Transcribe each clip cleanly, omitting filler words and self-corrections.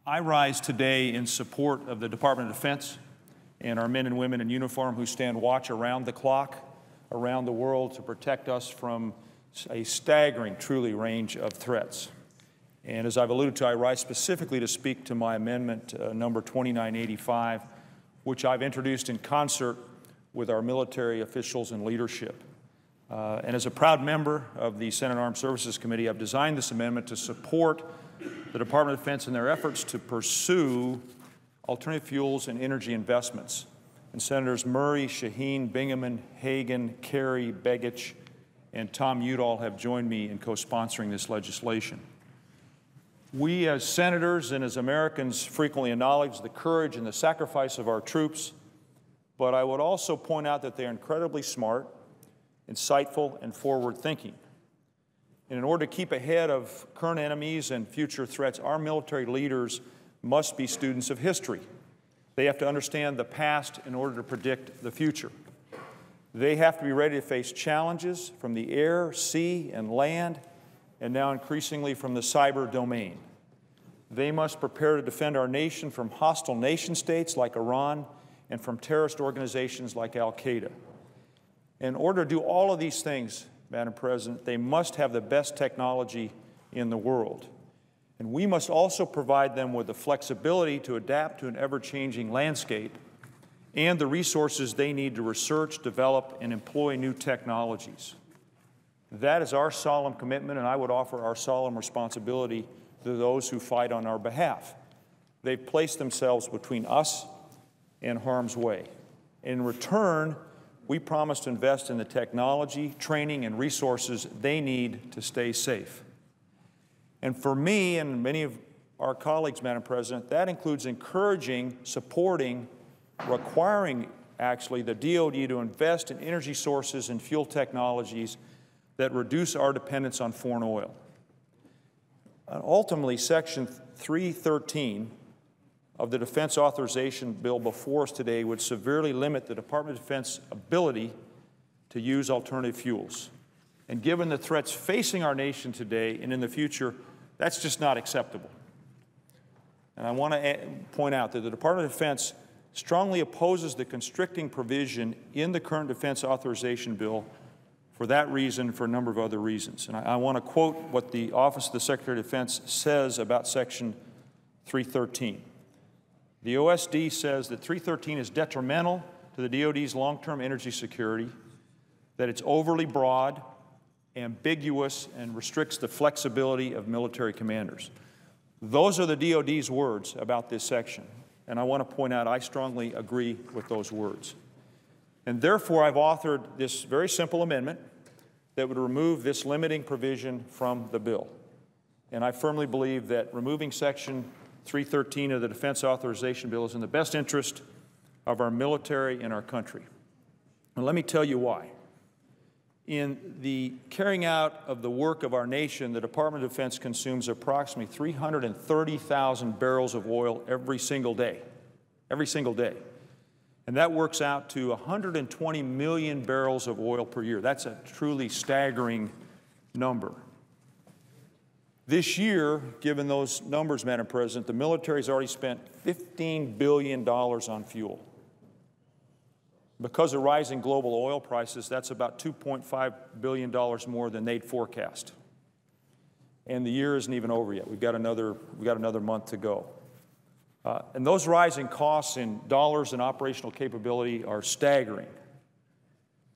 I rise today in support of the Department of Defense and our men and women in uniform who stand watch around the clock, around the world to protect us from a staggering, truly, range of threats. And as I've alluded to, I rise specifically to speak to my amendment number 2985, which I've introduced in concert with our military officials and leadership. And as a proud member of the Senate Armed Services Committee, I've designed this amendment to support the Department of Defense in their efforts to pursue alternative fuels and energy investments. And Senators Murray, Shaheen, Bingaman, Hagan, Kerry, Begich, and Tom Udall have joined me in co-sponsoring this legislation. We as senators and as Americans frequently acknowledge the courage and the sacrifice of our troops, but I would also point out that they are incredibly smart, insightful, and forward-thinking. And in order to keep ahead of current enemies and future threats, our military leaders must be students of history. They have to understand the past in order to predict the future. They have to be ready to face challenges from the air, sea, and land, and now increasingly from the cyber domain. They must prepare to defend our nation from hostile nation-states like Iran and from terrorist organizations like Al-Qaeda. In order to do all of these things, Madam President, they must have the best technology in the world. And we must also provide them with the flexibility to adapt to an ever-changing landscape and the resources they need to research, develop, and employ new technologies. That is our solemn commitment, and I would offer our solemn responsibility to those who fight on our behalf. They've placed themselves between us and harm's way. In return, we promise to invest in the technology, training, and resources they need to stay safe. And for me and many of our colleagues, Madam President, that includes encouraging, supporting, requiring, actually, the DoD to invest in energy sources and fuel technologies that reduce our dependence on foreign oil. Ultimately, Section 313 of the Defense Authorization Bill before us today would severely limit the Department of Defense's ability to use alternative fuels. And given the threats facing our nation today and in the future, that's just not acceptable. And I want to point out that the Department of Defense strongly opposes the constricting provision in the current Defense Authorization Bill for that reason, for a number of other reasons. And I want to quote what the Office of the Secretary of Defense says about Section 313. The OSD says that 313 is detrimental to the DoD's long-term energy security, that it's overly broad, ambiguous, and restricts the flexibility of military commanders. Those are the DoD's words about this section, and I want to point out I strongly agree with those words. And therefore, I've authored this very simple amendment that would remove this limiting provision from the bill. And I firmly believe that removing Section 313 of the Defense Authorization Bill is in the best interest of our military and our country. And let me tell you why. In the carrying out of the work of our nation, the Department of Defense consumes approximately 330,000 barrels of oil every single day. Every single day. And that works out to 120 million barrels of oil per year. That's a truly staggering number. This year, given those numbers, Madam President, the military has already spent $15 billion on fuel. Because of rising global oil prices, that's about $2.5 billion more than they'd forecast. And the year isn't even over yet. We've got another month to go. And those rising costs in dollars and operational capability are staggering.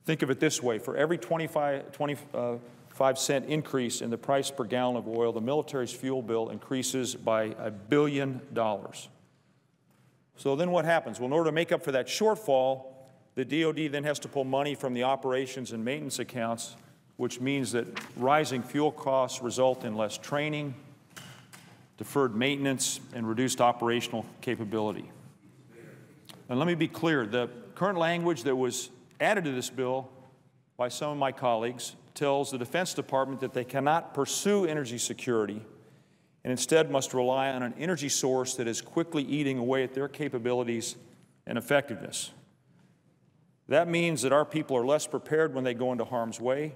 Think of it this way. For every 25-cent increase in the price per gallon of oil, the military's fuel bill increases by $1 billion. So then what happens? Well, in order to make up for that shortfall, the DoD then has to pull money from the operations and maintenance accounts, which means that rising fuel costs result in less training, deferred maintenance, and reduced operational capability. And let me be clear, the current language that was added to this bill by some of my colleagues tells the Defense Department that they cannot pursue energy security and instead must rely on an energy source that is quickly eating away at their capabilities and effectiveness. That means that our people are less prepared when they go into harm's way.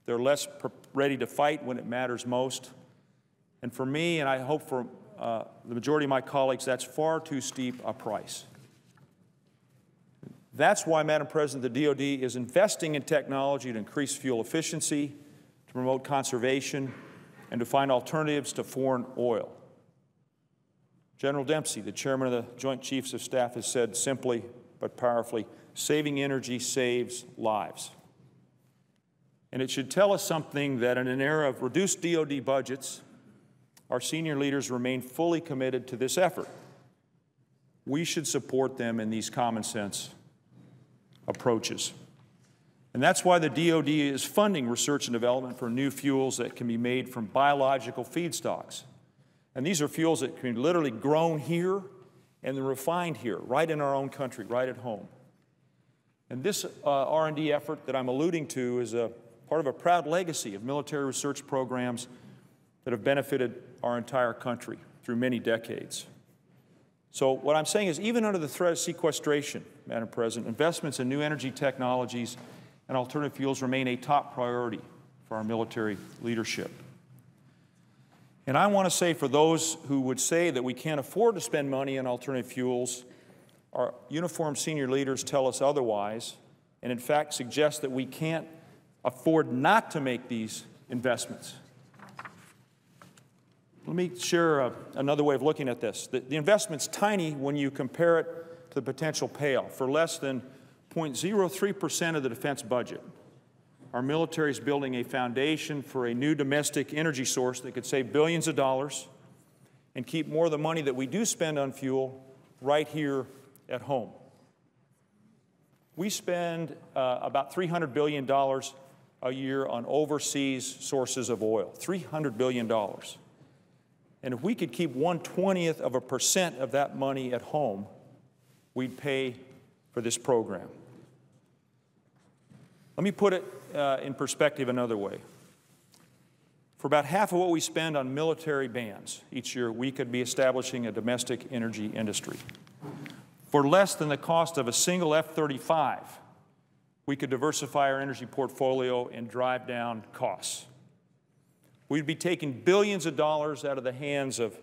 They're less ready to fight when it matters most. And for me, and I hope for the majority of my colleagues, that's far too steep a price. That's why, Madam President, the DoD is investing in technology to increase fuel efficiency, to promote conservation, and to find alternatives to foreign oil. General Dempsey, the chairman of the Joint Chiefs of Staff, has said simply but powerfully, saving energy saves lives. And it should tell us something that in an era of reduced DoD budgets, our senior leaders remain fully committed to this effort. We should support them in these common sense approaches. And that's why the DoD is funding research and development for new fuels that can be made from biological feedstocks. And these are fuels that can be literally grown here and then refined here, right in our own country, right at home. And this R&D effort that I'm alluding to is a part of a proud legacy of military research programs that have benefited our entire country through many decades. So what I'm saying is, even under the threat of sequestration, Madam President, investments in new energy technologies and alternative fuels remain a top priority for our military leadership. And I want to say, for those who would say that we can't afford to spend money on alternative fuels, our uniformed senior leaders tell us otherwise, and in fact suggest that we can't afford not to make these investments. Let me share another way of looking at this. The investment's tiny when you compare it to the potential payoff. For less than 0.03% of the defense budget, our military is building a foundation for a new domestic energy source that could save billions of dollars and keep more of the money that we do spend on fuel right here at home. We spend about $300 billion a year on overseas sources of oil, $300 billion. And if we could keep 1/20% of that money at home, we'd pay for this program. Let me put it in perspective another way. For about half of what we spend on military bands each year, we could be establishing a domestic energy industry. For less than the cost of a single F-35, we could diversify our energy portfolio and drive down costs. We'd be taking billions of dollars out of the hands of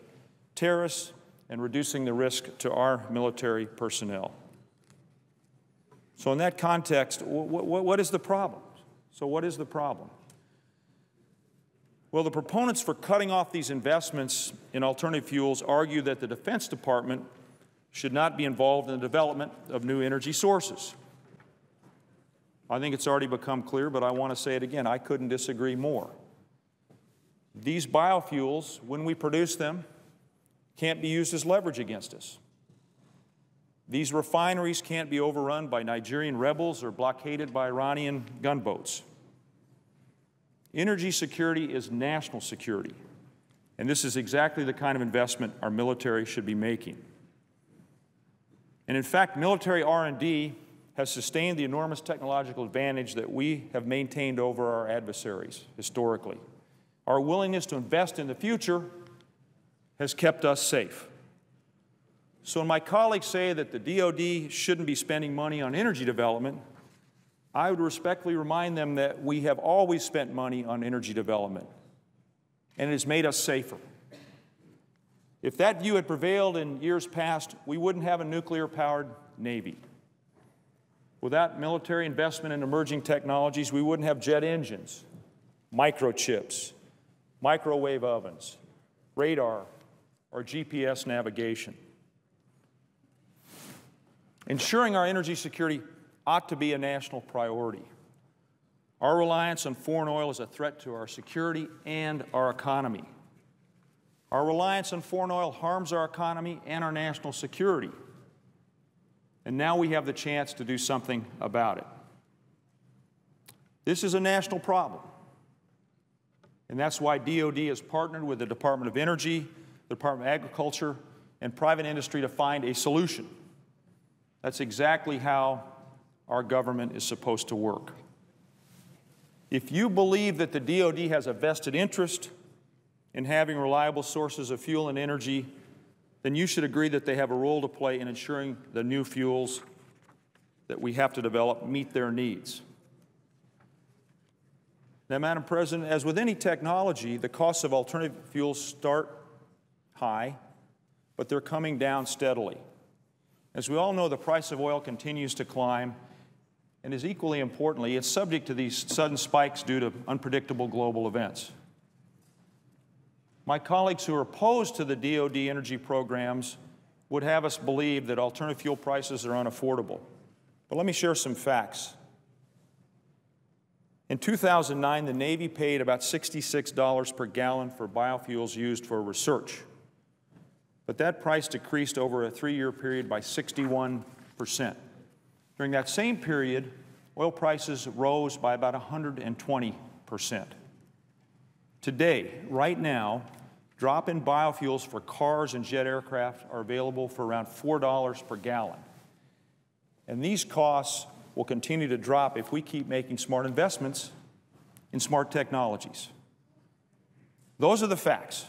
terrorists and reducing the risk to our military personnel. So in that context, what is the problem? So what is the problem? Well, the proponents for cutting off these investments in alternative fuels argue that the Defense Department should not be involved in the development of new energy sources. I think it's already become clear, but I want to say it again. I couldn't disagree more. These biofuels, when we produce them, can't be used as leverage against us. These refineries can't be overrun by Nigerian rebels or blockaded by Iranian gunboats. Energy security is national security, and this is exactly the kind of investment our military should be making. And in fact, military R&D has sustained the enormous technological advantage that we have maintained over our adversaries historically. Our willingness to invest in the future has kept us safe. So when my colleagues say that the DoD shouldn't be spending money on energy development, I would respectfully remind them that we have always spent money on energy development, and it has made us safer. If that view had prevailed in years past, we wouldn't have a nuclear-powered Navy. Without military investment in emerging technologies, we wouldn't have jet engines, microchips, microwave ovens, radar, or GPS navigation. Ensuring our energy security ought to be a national priority. Our reliance on foreign oil is a threat to our security and our economy. Our reliance on foreign oil harms our economy and our national security. And now we have the chance to do something about it. This is a national problem. And that's why DoD has partnered with the Department of Energy, the Department of Agriculture, and private industry to find a solution. That's exactly how our government is supposed to work. If you believe that the DoD has a vested interest in having reliable sources of fuel and energy, then you should agree that they have a role to play in ensuring the new fuels that we have to develop meet their needs. Now, Madam President, as with any technology, the costs of alternative fuels start high, but they're coming down steadily. As we all know, the price of oil continues to climb, and is equally importantly, it's subject to these sudden spikes due to unpredictable global events. My colleagues who are opposed to the DoD energy programs would have us believe that alternative fuel prices are unaffordable. But let me share some facts. In 2009, the Navy paid about $66 per gallon for biofuels used for research. But that price decreased over a 3-year period by 61%. During that same period, oil prices rose by about 120%. Today, right now, drop-in biofuels for cars and jet aircraft are available for around $4 per gallon. And these costs will continue to drop if we keep making smart investments in smart technologies. Those are the facts.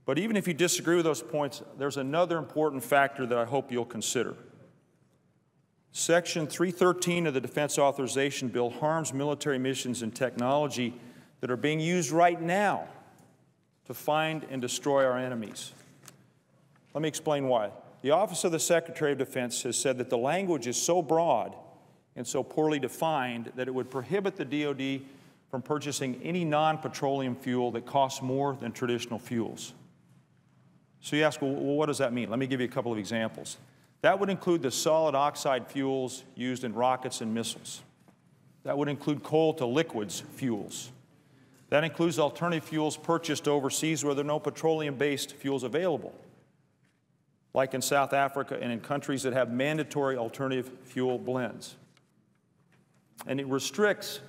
But even if you disagree with those points, there's another important factor that I hope you'll consider. Section 313 of the Defense Authorization Bill harms military missions and technology that are being used right now to find and destroy our enemies. Let me explain why. The Office of the Secretary of Defense has said that the language is so broad and so poorly defined that it would prohibit the DoD from purchasing any non-petroleum fuel that costs more than traditional fuels. So you ask, well, what does that mean? Let me give you a couple of examples. That would include the solid oxide fuels used in rockets and missiles. That would include coal to liquids fuels. That includes alternative fuels purchased overseas where there are no petroleum-based fuels available, like in South Africa and in countries that have mandatory alternative fuel blends. And it restricts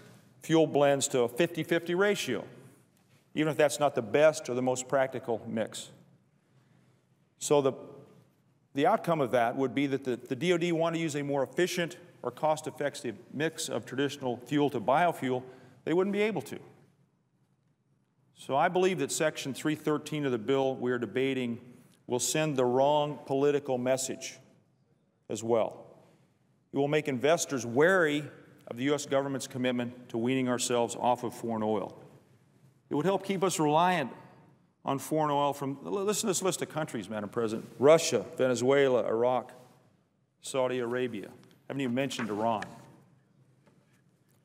fuel blends to a 50-50 ratio, even if that's not the best or the most practical mix. So the outcome of that would be that the DoD want to use a more efficient or cost-effective mix of traditional fuel to biofuel. They wouldn't be able to. So I believe that Section 313 of the bill we are debating will send the wrong political message as well. It will make investors wary of the U.S. government's commitment to weaning ourselves off of foreign oil. It would help keep us reliant on foreign oil from, listen to this list of countries, Madam President: Russia, Venezuela, Iraq, Saudi Arabia. I haven't even mentioned Iran.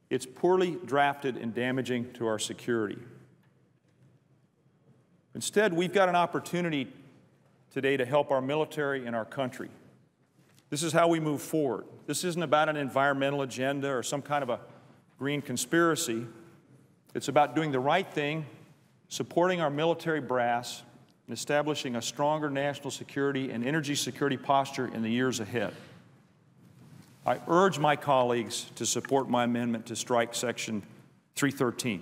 It's poorly drafted and damaging to our security. Instead, we've got an opportunity today to help our military and our country. This is how we move forward. This isn't about an environmental agenda or some kind of a green conspiracy. It's about doing the right thing, supporting our military brass, and establishing a stronger national security and energy security posture in the years ahead. I urge my colleagues to support my amendment to strike Section 313.